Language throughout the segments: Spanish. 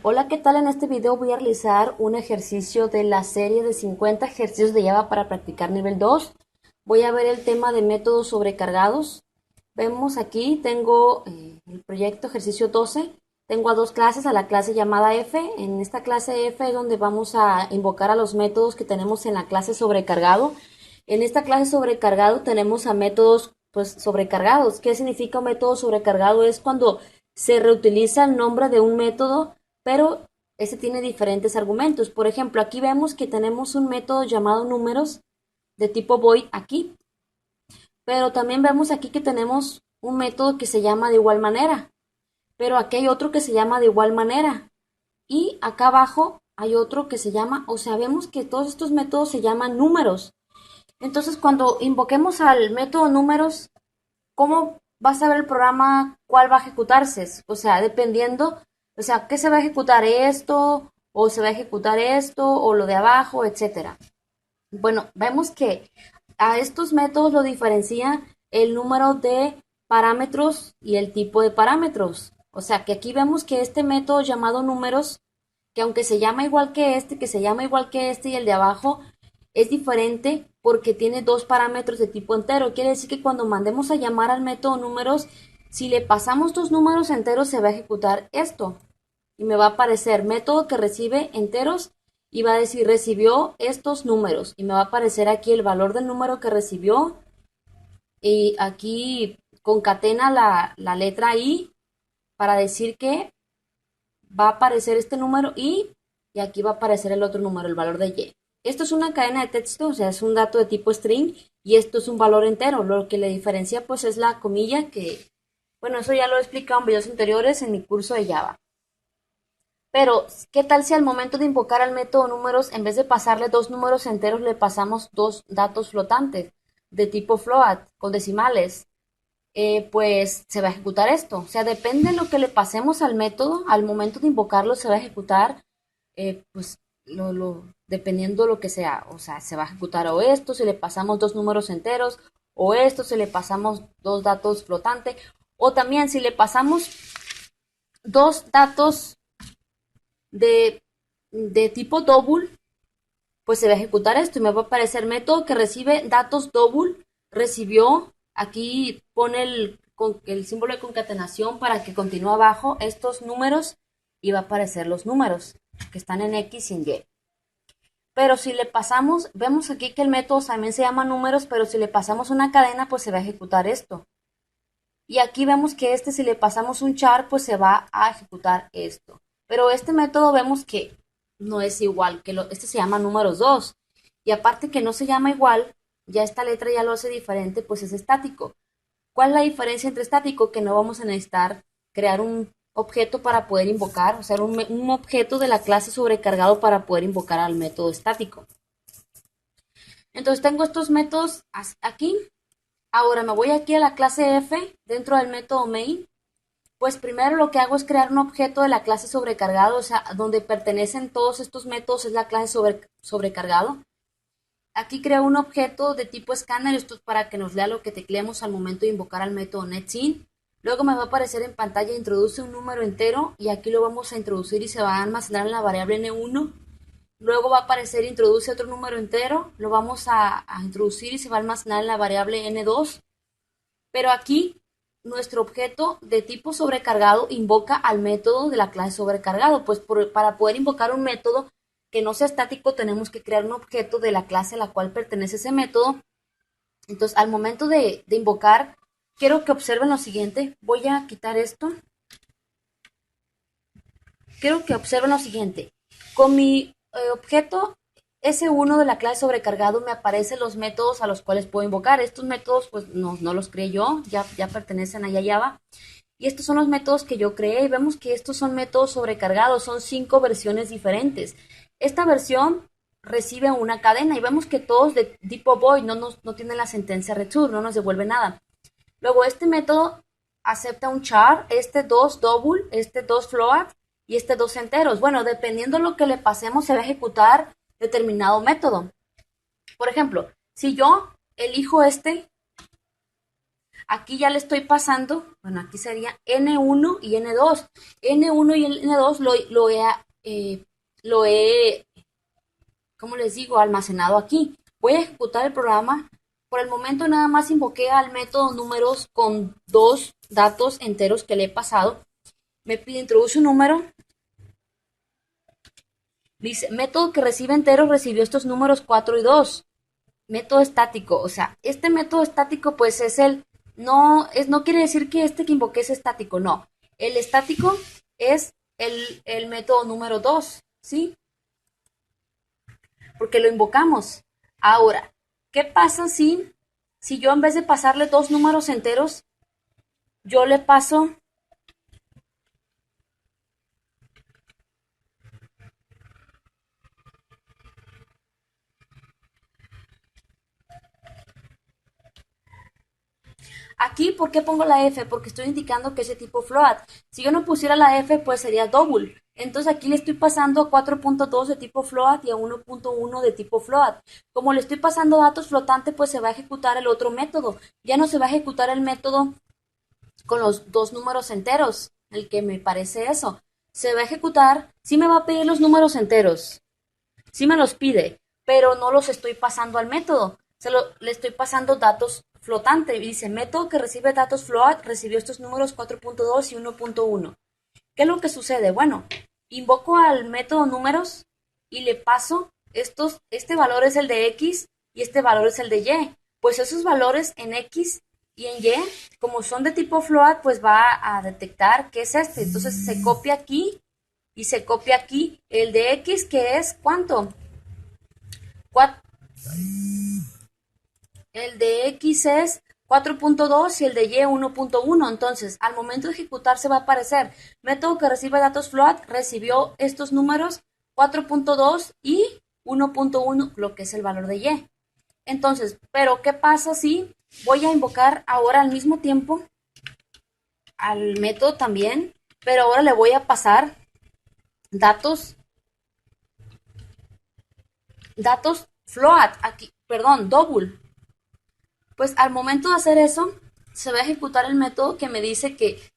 Hola, ¿qué tal? En este video voy a realizar un ejercicio de la serie de 50 ejercicios de Java para practicar nivel 2. Voy a ver el tema de métodos sobrecargados. Vemos aquí, tengo el proyecto ejercicio 12. Tengo a dos clases, a la clase llamada F. En esta clase F es donde vamos a invocar a los métodos que tenemos en la clase sobrecargado. En esta clase sobrecargado tenemos a métodos pues sobrecargados. ¿Qué significa un método sobrecargado? Es cuando se reutiliza el nombre de un método, pero este tiene diferentes argumentos. Por ejemplo, aquí vemos que tenemos un método llamado números de tipo void aquí, pero también vemos aquí que tenemos un método que se llama de igual manera, pero aquí hay otro que se llama de igual manera y acá abajo hay otro que se llama, o sea, vemos que todos estos métodos se llaman números. Entonces, cuando invoquemos al método números, ¿cómo va a saber el programa cuál va a ejecutarse? O sea, dependiendo, o sea, ¿qué se va a ejecutar esto? ¿O se va a ejecutar esto? ¿O lo de abajo? Etcétera. Bueno, vemos que a estos métodos lo diferencia el número de parámetros y el tipo de parámetros. O sea, que aquí vemos que este método llamado números, que aunque se llama igual que este, que se llama igual que este y el de abajo, es diferente porque tiene dos parámetros de tipo entero. Quiere decir que cuando mandemos a llamar al método números, si le pasamos dos números enteros, se va a ejecutar esto. Y me va a aparecer método que recibe enteros y va a decir recibió estos números. Y me va a aparecer aquí el valor del número que recibió. Y aquí concatena la letra I para decir que va a aparecer este número y aquí va a aparecer el otro número, el valor de Y. Esto es una cadena de texto, o sea, es un dato de tipo string y esto es un valor entero. Lo que le diferencia pues es la comilla que, bueno, eso ya lo he explicado en videos anteriores en mi curso de Java. Pero, ¿qué tal si al momento de invocar al método números, en vez de pasarle dos números enteros, le pasamos dos datos flotantes de tipo float con decimales? Pues se va a ejecutar esto. O sea, depende de lo que le pasemos al método, al momento de invocarlo se va a ejecutar, pues dependiendo lo que sea. O sea, se va a ejecutar o esto si le pasamos dos números enteros, o esto si le pasamos dos datos flotantes, o también si le pasamos dos datos de, de tipo double, pues se va a ejecutar esto y me va a aparecer método que recibe datos double, recibió, aquí pone el símbolo de concatenación para que continúe abajo estos números y va a aparecer los números que están en X y en Y. Pero si le pasamos, vemos aquí que el método también se llama números, pero si le pasamos una cadena, pues se va a ejecutar esto. Y aquí vemos que si le pasamos un char, pues se va a ejecutar esto. Pero este método vemos que no es igual, que este se llama números 2. Y aparte que no se llama igual, ya esta letra ya lo hace diferente, pues es estático. ¿Cuál es la diferencia entre estático? Que no vamos a necesitar crear un objeto para poder invocar, o sea, un objeto de la clase sobrecargado para poder invocar al método estático. Entonces tengo estos métodos aquí. Ahora me voy aquí a la clase F dentro del método main. Pues primero lo que hago es crear un objeto de la clase sobrecargado, o sea, donde pertenecen todos estos métodos es la clase sobrecargado. Aquí creo un objeto de tipo escáner, esto es para que nos lea lo que tecleemos al momento de invocar al método netsin. Luego me va a aparecer en pantalla introduce un número entero y aquí lo vamos a introducir y se va a almacenar en la variable n1. Luego va a aparecer introduce otro número entero, lo vamos a introducir y se va a almacenar en la variable n2. Pero aquí nuestro objeto de tipo sobrecargado invoca al método de la clase sobrecargado. Pues para poder invocar un método que no sea estático tenemos que crear un objeto de la clase a la cual pertenece ese método. Entonces al momento de invocar, quiero que observen lo siguiente. Voy a quitar esto. Quiero que observen lo siguiente. Con mi objeto S1 de la clase sobrecargado me aparecen los métodos a los cuales puedo invocar. Estos métodos pues no los creé yo, ya pertenecen a Java. Y estos son los métodos que yo creé y vemos que estos son métodos sobrecargados, son 5 versiones diferentes. Esta versión recibe una cadena y vemos que todos de tipo void no tienen la sentencia return, no nos devuelve nada. Luego este método acepta un char, este 2 double, este 2 float y este 2 enteros. Bueno, dependiendo de lo que le pasemos se va a ejecutar determinado método. Por ejemplo, si yo elijo este, Aquí ya le estoy pasando, bueno, aquí sería N1 y N2. N1 y N2 lo he, ¿cómo les digo?, almacenado aquí. Voy a ejecutar el programa. Por el momento nada más invoqué al método números con dos datos enteros que le he pasado. Me pide introduce un número. Dice, método que recibe enteros recibió estos números 4 y 2. Método estático, o sea, este método estático pues es no quiere decir que este que invoqué es estático, no. El estático es el método número 2, ¿sí? Porque lo invocamos. Ahora, ¿qué pasa si yo en vez de pasarle dos números enteros, yo le paso aquí? ¿Por qué pongo la F? Porque estoy indicando que es de tipo float. Si yo no pusiera la F, pues sería double. Entonces aquí le estoy pasando a 4.2 de tipo float y a 1.1 de tipo float. Como le estoy pasando datos flotantes, pues se va a ejecutar el otro método. Ya no se va a ejecutar el método con los dos números enteros, el que me parece eso. Se va a ejecutar, sí me va a pedir los números enteros, sí me los pide, pero no los estoy pasando al método. Le estoy pasando datos flotantes. Y dice, método que recibe datos float recibió estos números 4.2 y 1.1. ¿Qué es lo que sucede? Bueno, invoco al método números y le paso este valor es el de X y este valor es el de Y. Pues esos valores en X y en Y, como son de tipo float, pues va a detectar qué es este. Entonces se copia aquí y se copia aquí. El de X, que es ¿cuánto? El de X es 4.2 y el de Y 1.1. Entonces, al momento de ejecutar se va a aparecer método que recibe datos float recibió estos números 4.2 y 1.1, lo que es el valor de Y. Entonces, pero ¿qué pasa si voy a invocar ahora al mismo tiempo al método también, pero ahora le voy a pasar datos float aquí, perdón, double? Pues al momento de hacer eso, se va a ejecutar el método que me dice que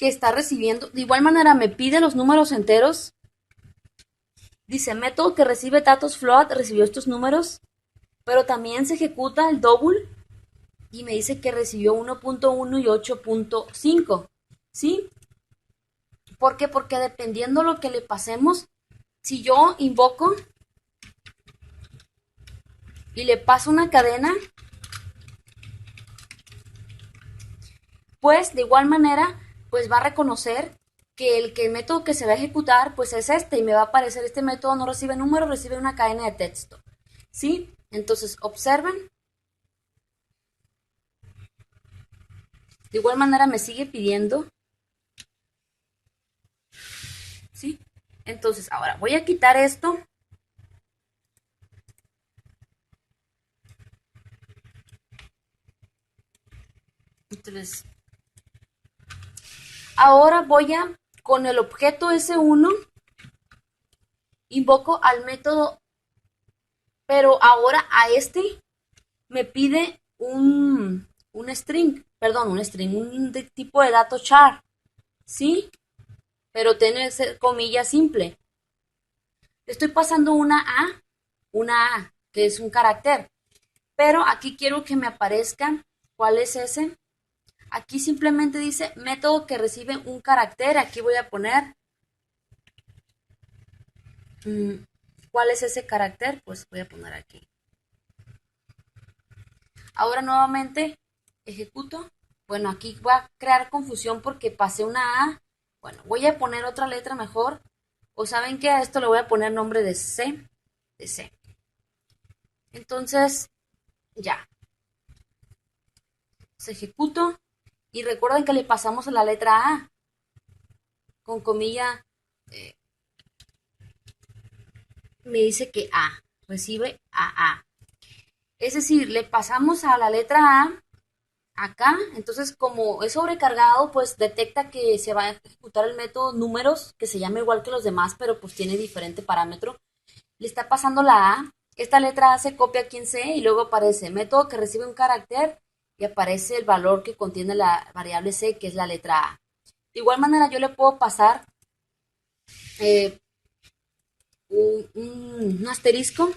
está recibiendo. De igual manera me pide los números enteros. Dice, método que recibe datos float recibió estos números, pero también se ejecuta el double y me dice que recibió 1.1 y 8.5. ¿Sí? ¿Por qué? Porque dependiendo lo que le pasemos, si yo invoco y le paso una cadena, pues de igual manera, pues va a reconocer que el método que se va a ejecutar, pues es este, y me va a aparecer este método no recibe número, recibe una cadena de texto. ¿Sí? Entonces, observen. De igual manera me sigue pidiendo. ¿Sí? Entonces, ahora voy a quitar esto. Entonces, ahora con el objeto S1, invoco al método, pero ahora a este me pide un string, perdón, un tipo de dato char, ¿sí? Pero tiene que ser comilla simple. Le estoy pasando una A, que es un carácter, pero aquí quiero que me aparezca cuál es ese. Aquí simplemente dice método que recibe un carácter. Aquí voy a poner ¿cuál es ese carácter? Pues voy a poner aquí. Ahora nuevamente ejecuto. Bueno, aquí voy a crear confusión porque pasé una A. Bueno, voy a poner otra letra mejor. O saben que a esto le voy a poner nombre de C. De C. Entonces, ya. Se ejecuto. Y recuerden que le pasamos a la letra A. Con comilla. Me dice que A. Recibe a. Es decir, le pasamos a la letra A acá, entonces como es sobrecargado, pues detecta que se va a ejecutar el método números, que se llama igual que los demás, pero pues tiene diferente parámetro. Le está pasando la A, esta letra A se copia aquí en C y luego aparece método que recibe un carácter y aparece el valor que contiene la variable c, que es la letra a. De igual manera, yo le puedo pasar eh, un asterisco